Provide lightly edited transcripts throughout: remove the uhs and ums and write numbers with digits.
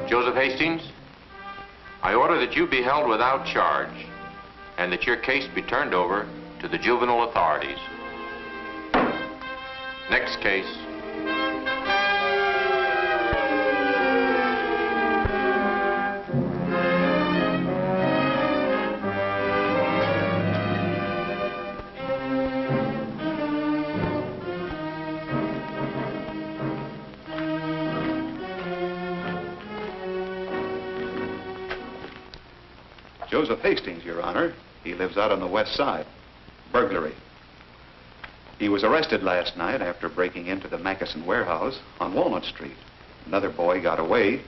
Joseph Hastings, I order that you be held without charge and that your case be turned over to the juvenile authorities. Next case. Joseph Hastings, Your Honor. He lives out on the west side. Burglary. He was arrested last night after breaking into the Mackeson warehouse on Walnut Street. Another boy got away.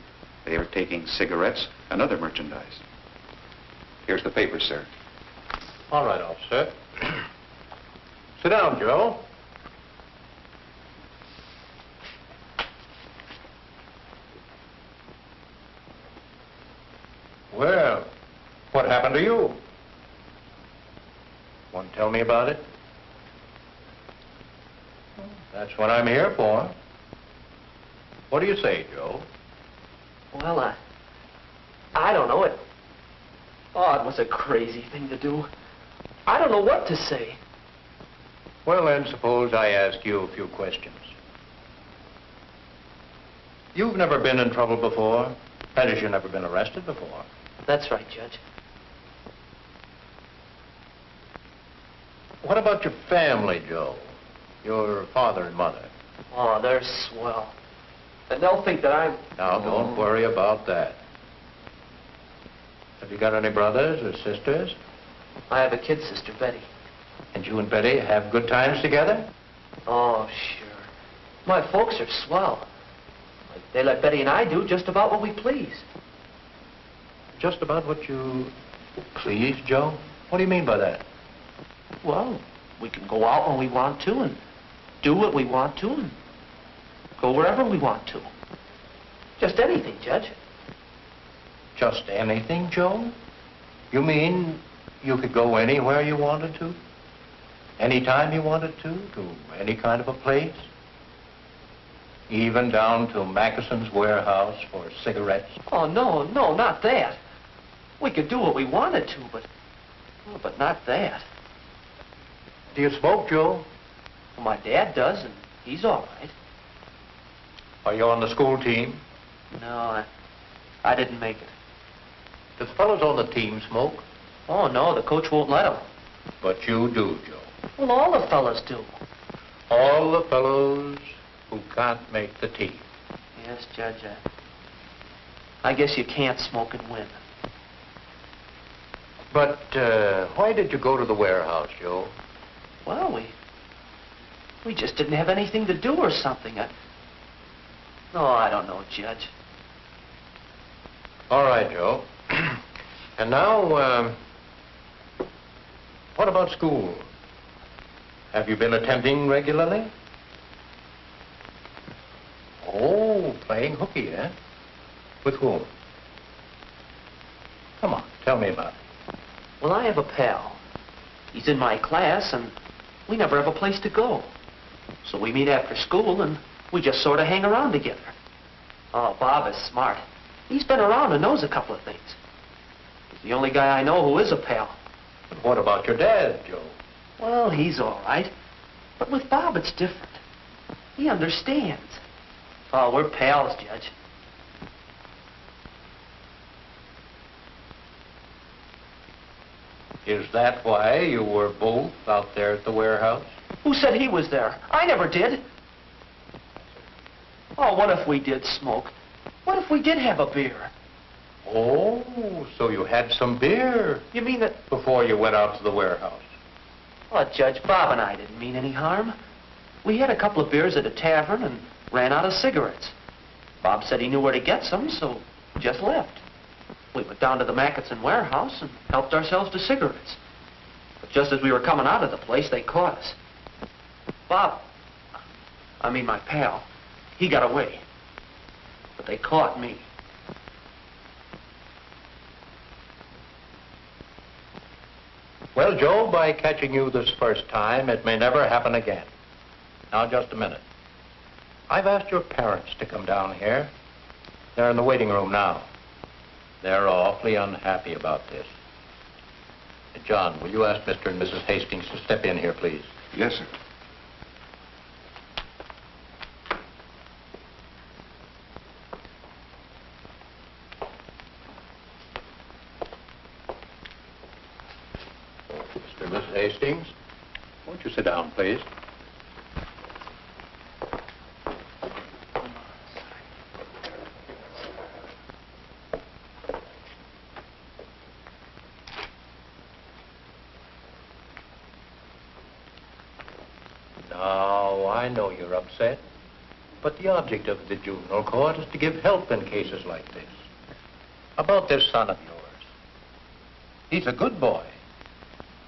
They are taking cigarettes and other merchandise. Here's the paper, sir. All right, officer. Sit down, Joe. Well, what happened to you? Want to tell me about it? That's what I'm here for. What do you say, Joe? Well, I don't know. It was a crazy thing to do. I don't know what to say. Well, then, suppose I ask you a few questions. You've never been in trouble before? That is, you've never been arrested before? That's right, Judge. What about your family, Joe? Your father and mother? Oh, they're swell. And they'll think that I'm... Now, don't worry about that. Have you got any brothers or sisters? I have a kid sister, Betty. And you and Betty have good times together? Oh, sure. My folks are swell. They let Betty and I do just about what we please. Just about what you please, Joe? What do you mean by that? Well, we can go out when we want to and do what we want to and go wherever we want to. Just anything, Judge. Just anything, Joe? You mean you could go anywhere you wanted to? Anytime you wanted to any kind of a place? Even down to Mackeson's warehouse for cigarettes? Oh, no, not that. We could do what we wanted to, but not that. Do you smoke, Joe? Well, my dad does, and he's all right. Are you on the school team? No, I didn't make it. Do the fellows on the team smoke? Oh, no, the coach won't let them. But you do, Joe. Well, all the fellas do. All the fellows who can't make the team. Yes, Judge. I guess you can't smoke and win. But why did you go to the warehouse, Joe? Well, we just didn't have anything to do or something. No, I don't know, Judge. All right, Joe. And now, what about school? Have you been attending regularly? Oh, playing hooky, eh? With whom? Come on, tell me about it. Well, I have a pal. He's in my class, and we never have a place to go. So we meet after school, and we just sort of hang around together. Oh, Bob is smart. He's been around and knows a couple of things. He's the only guy I know who is a pal. But what about your dad, Joe? Well, he's all right. But with Bob, it's different. He understands. Oh, we're pals, Judge. Is that why you were both out there at the warehouse? Who said he was there? I never did. Oh, what if we did smoke? What if we did have a beer? Oh, so you had some beer. You mean that... Before you went out to the warehouse. Oh, Judge, Bob and I didn't mean any harm. We had a couple of beers at a tavern and ran out of cigarettes. Bob said he knew where to get some, so just left. We went down to the Mackeson warehouse and helped ourselves to cigarettes. But just as we were coming out of the place, they caught us. My pal, he got away. But they caught me. Well, Joe, by catching you this first time, it may never happen again. Now, just a minute. I've asked your parents to come down here. They're in the waiting room now. They're awfully unhappy about this. John, will you ask Mr. and Mrs. Hastings to step in here, please? Yes, sir. Mr. and Mrs. Hastings, won't you sit down, please? Now, I know you're upset, but the object of the juvenile court is to give help in cases like this. About this son of yours. He's a good boy.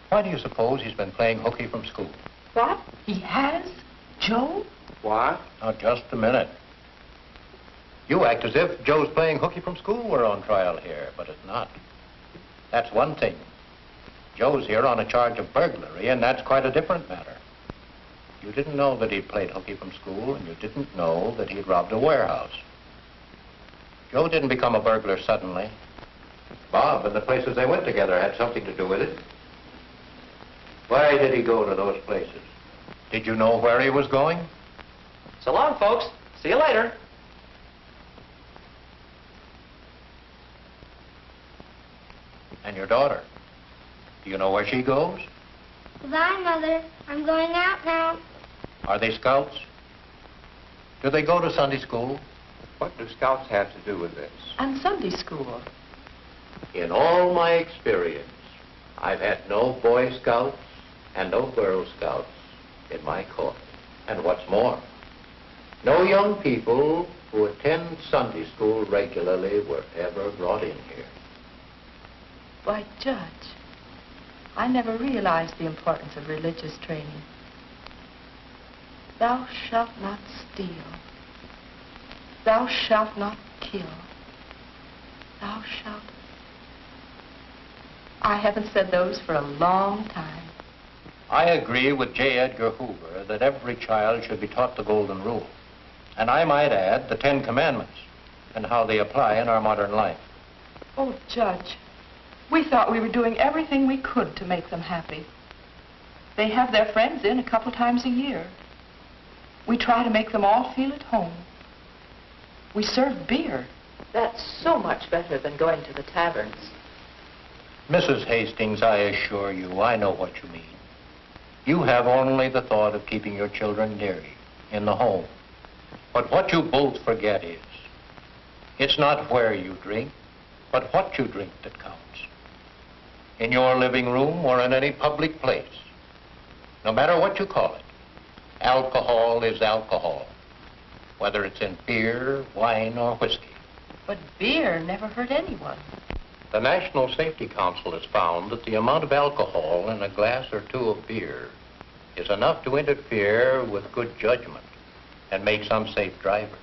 Why do you suppose he's been playing hooky from school? What? He has? Joe? What? Now, just a minute. You act as if Joe's playing hooky from school were on trial here, but it's not. That's one thing. Joe's here on a charge of burglary, and that's quite a different matter. You didn't know that he'd played hooky from school, and you didn't know that he'd robbed a warehouse. Joe didn't become a burglar suddenly. Bob and the places they went together had something to do with it. Why did he go to those places? Did you know where he was going? So long, folks. See you later. And your daughter? Do you know where she goes? Goodbye, Mother. I'm going out now. Are they scouts? Do they go to Sunday school? What do scouts have to do with this? And Sunday school. In all my experience, I've had no Boy Scouts and no Girl Scouts in my court. And what's more, no young people who attend Sunday school regularly were ever brought in here. Why, Judge, I never realized the importance of religious training. Thou shalt not steal. Thou shalt not kill. Thou shalt... I haven't said those for a long time. I agree with J. Edgar Hoover that every child should be taught the Golden Rule. And I might add the 10 Commandments and how they apply in our modern life. Oh, Judge, we thought we were doing everything we could to make them happy. They have their friends in a couple times a year. We try to make them all feel at home. We serve beer. That's so much better than going to the taverns. Mrs. Hastings, I assure you, I know what you mean. You have only the thought of keeping your children near you, in the home. But what you both forget is, it's not where you drink, but what you drink that counts. In your living room or in any public place, no matter what you call it, alcohol is alcohol, whether it's in beer, wine, or whiskey. But beer never hurt anyone. The National Safety Council has found that the amount of alcohol in a glass or two of beer is enough to interfere with good judgment and make unsafe drivers.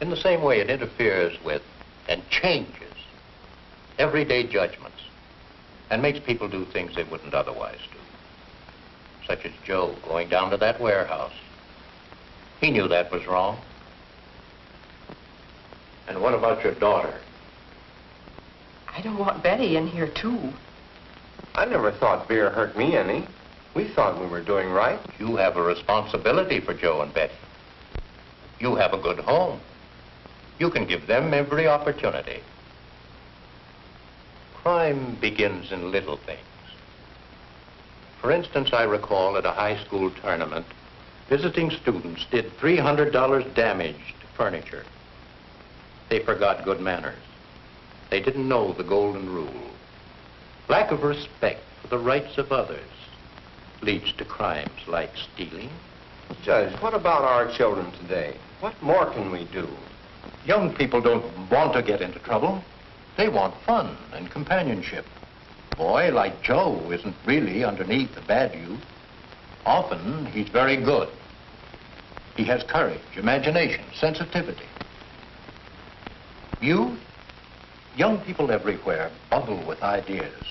In the same way, it interferes with and changes everyday judgments and makes people do things they wouldn't otherwise do. Such as Joe going down to that warehouse. He knew that was wrong. And what about your daughter? I don't want Betty in here, too. I never thought beer hurt me any. We thought we were doing right. You have a responsibility for Joe and Betty. You have a good home. You can give them every opportunity. Crime begins in little things. For instance, I recall at a high school tournament, visiting students did $300 damage to furniture. They forgot good manners. They didn't know the Golden Rule. Lack of respect for the rights of others leads to crimes like stealing. Judge, what about our children today? What more can we do? Young people don't want to get into trouble. They want fun and companionship. A boy like Joe isn't really underneath a bad youth. Often, he's very good. He has courage, imagination, sensitivity. Youth, young people everywhere bubble with ideas.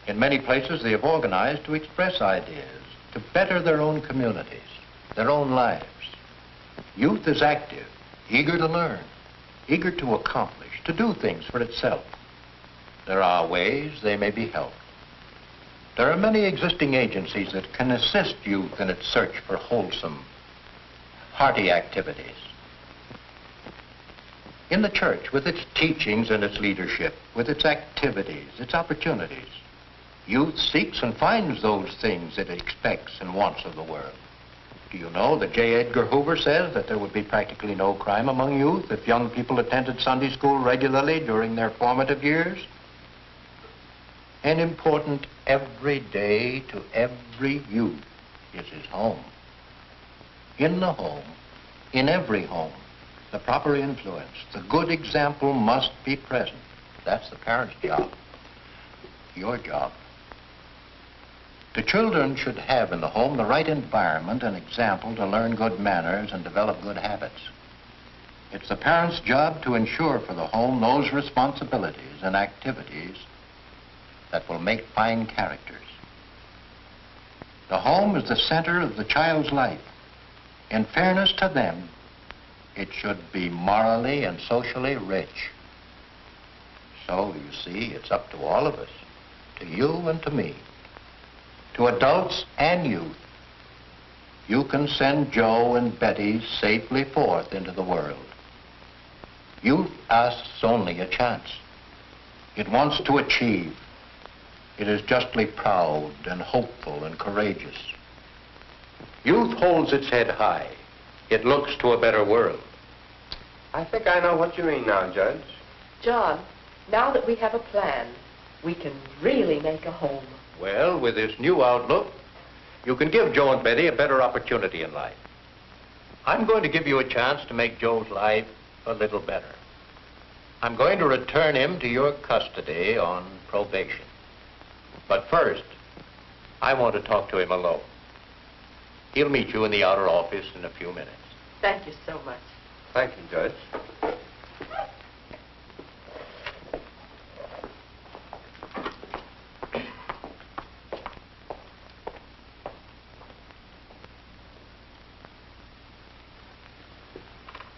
In many places, they have organized to express ideas, to better their own communities, their own lives. Youth is active, eager to learn. eager to accomplish, to do things for itself. There are ways they may be helped. There are many existing agencies that can assist youth in its search for wholesome, hearty activities. In the church, with its teachings and its leadership, with its activities, its opportunities, youth seeks and finds those things it expects and wants of the world. Do you know that J. Edgar Hoover says that there would be practically no crime among youth if young people attended Sunday school regularly during their formative years? And important every day to every youth is his home. In the home, in every home, the proper influence, the good example must be present. That's the parent's job, your job. The children should have in the home the right environment and example to learn good manners and develop good habits. It's the parent's job to ensure for the home those responsibilities and activities that will make fine characters. The home is the center of the child's life. In fairness to them, it should be morally and socially rich. So, you see, it's up to all of us, to you and to me, to adults and youth. You can send Joe and Betty safely forth into the world. Youth asks only a chance. It wants to achieve. It is justly proud and hopeful and courageous. Youth holds its head high. It looks to a better world. I think I know what you mean now, Judge. John, now that we have a plan, we can really make a home. Well, with this new outlook, you can give Joe and Betty a better opportunity in life. I'm going to give you a chance to make Joe's life a little better. I'm going to return him to your custody on probation. But first, I want to talk to him alone. He'll meet you in the outer office in a few minutes. Thank you so much. Thank you, Judge.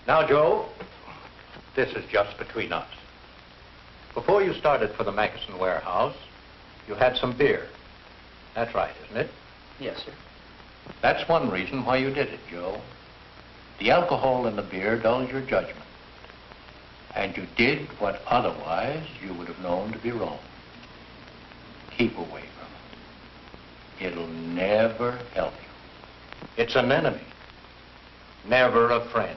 Now, Joe, this is just between us. Before you started for the Mackeson warehouse, you had some beer. That's right, isn't it? Yes, sir. That's one reason why you did it, Joe. The alcohol in the beer dulls your judgment. And you did what otherwise you would have known to be wrong. Keep away from it. It'll never help you. It's an enemy, never a friend.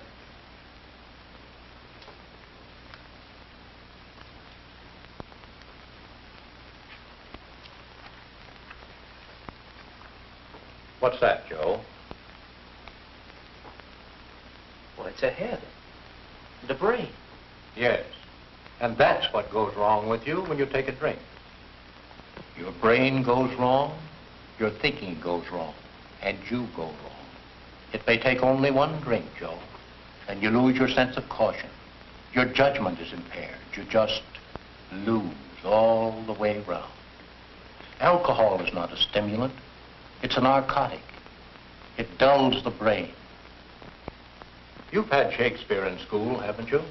What's that, Joe? Well, it's a head. The brain. Yes. And that's what goes wrong with you when you take a drink. Your brain goes wrong, your thinking goes wrong, and you go wrong. It may take only one drink, Joe, and you lose your sense of caution. Your judgment is impaired. You just lose all the way round. Alcohol is not a stimulant. It's a narcotic. It dulls the brain. You've had Shakespeare in school, haven't you?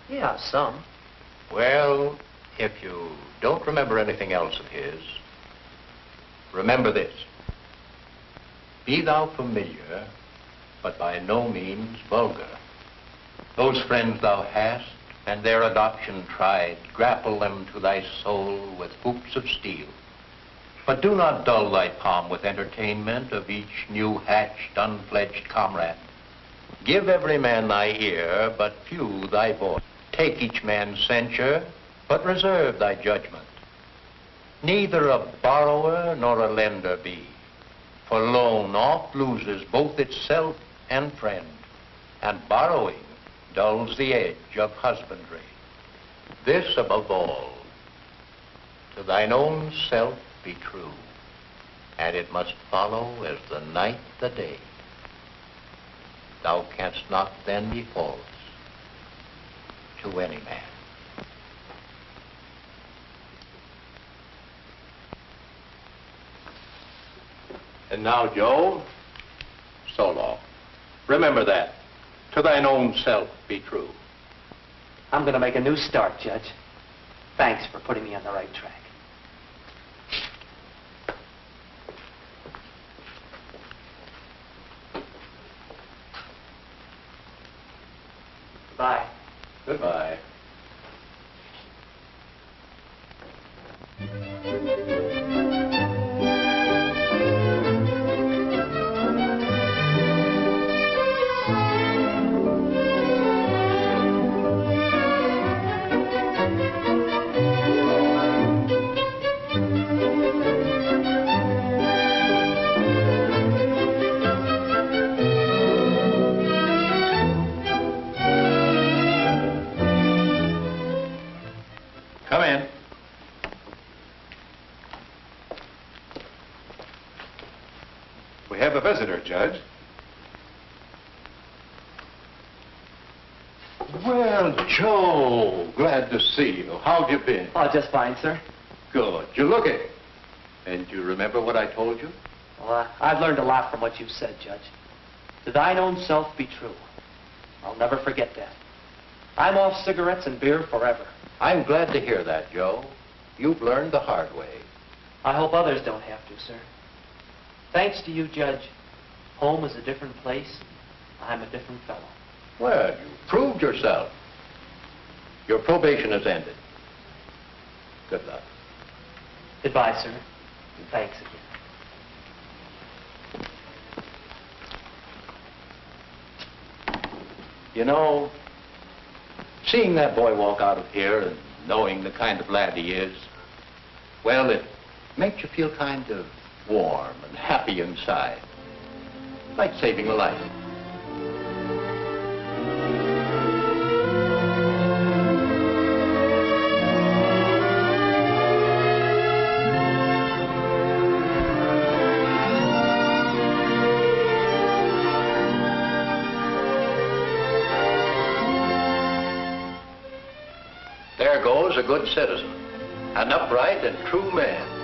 Yeah, some. Well, if you don't remember anything else of his, remember this. Be thou familiar, but by no means vulgar. Those friends thou hast, and their adoption tried, grapple them to thy soul with hoops of steel. But do not dull thy palm with entertainment of each new-hatched, unfledged comrade. Give every man thy ear, but few thy voice. Take each man's censure, but reserve thy judgment. Neither a borrower nor a lender be, for loan oft loses both itself and friend, and borrowing dulls the edge of husbandry. This above all, to thine own self be true, and it must follow as the night the day. Thou canst not then be false to any man. And now, Joe, so long. Remember that. To thine own self be true. I'm going to make a new start, Judge. Thanks for putting me on the right track. Bye. Goodbye. Come in. We have a visitor, Judge. Well, Joe, glad to see you. How've you been? Oh, just fine, sir. Good. You look it. And you remember what I told you? Well, I've learned a lot from what you've said, Judge. To thine own self be true. I'll never forget that. I'm off cigarettes and beer forever. I'm glad to hear that, Joe. You've learned the hard way. I hope others don't have to, sir. Thanks to you, Judge, home is a different place. I'm a different fellow. Well, you proved yourself. Your probation has ended. Good luck. Goodbye, sir. And thanks again. You know, seeing that boy walk out of here and knowing the kind of lad he is, well, it makes you feel kind of warm and happy inside. Like saving a life. There goes a good citizen, an upright and true man.